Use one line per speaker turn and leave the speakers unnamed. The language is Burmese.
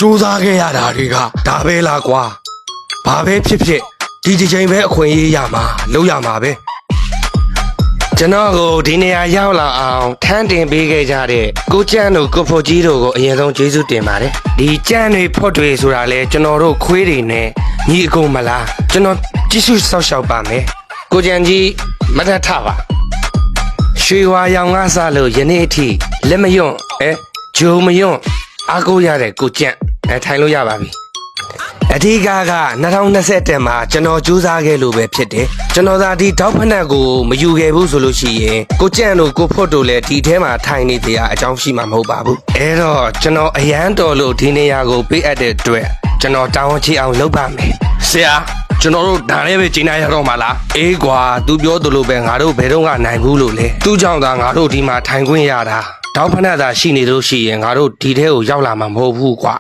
စူးစမ်းခဲ့ရတာတွေကဒါပဲလားကွာဘာပဲဖြစ်ဖြစ်ဒီတစ်ချိန်ပဲအခွင့်အရေးရမှာလုပ်ရမှာပဲကျွန်တော်ကိုဒီနေရာရောက်လာအောင်ထမ်းတင်ပေးခဲ့ကြတဲ့ကိုကျန်းတို့ကိုဖို့ကြီးတို့ကိုအရင်ဆုံးကျေးဇူးတင်ပါတယ်ဒီကျန်းတွေဖို့တွေဆိုတာလဲကျွန်တော်တို့ခွေးတွေနဲ့ညီအကုန်မလားကျွန်တော်ကြည့်ရှုစောင့်ရှောက်ပါမယ်ကိုကျန်းကြီးမထထပါရွှေဝါရောင်ကစားလို့ယနေ့အထိလက်မယွန့်ဂျုံမယွန့်အားကိုးရတဲ့ကိုကျန်းထိုင်လို့ရပါပြီအဓိက2020မှာကျွန်တော်ကြိုးစားခဲ့လို့ပဲဖြစ်တယ်ကျွန်တော်သာဒီတောက်ဖက်ကိုမယူခဲ့ဘူးဆိုလို့ရှိရင်ကိုကျန့်တို့ကိုဖွတ်တို့လည်းဒီထဲမှာထိုင်နေတဲ့အကြောင်းရှိမှာမဟုတ်ပါဘူးအဲ့တော့ကျွန်တော်အရန်တော်လို့ဒီနေရာကိုပေးအပ်တဲ့အတွက်ကျွန်တော်တောင်းချအောင်လုပ်ပါမယ်ဆရာကျွန်တော်တို့ဒါလည်းပဲကျင်းရတော့မှာလားအေးကွာသူပြောသလိုပဲငါတို့ဘယ်တော့မှနိုင်ဘူးလို့လေသူ့ကြောင့်သာငါတို့ဒီမှာထိုင်ခွင့်ရတာတောက်ဖက်သာရှိနေလို့ရှိရင်ငါတို့ဒီထဲကိုရောက်လာမှာမဟုတ်ဘူးကွာ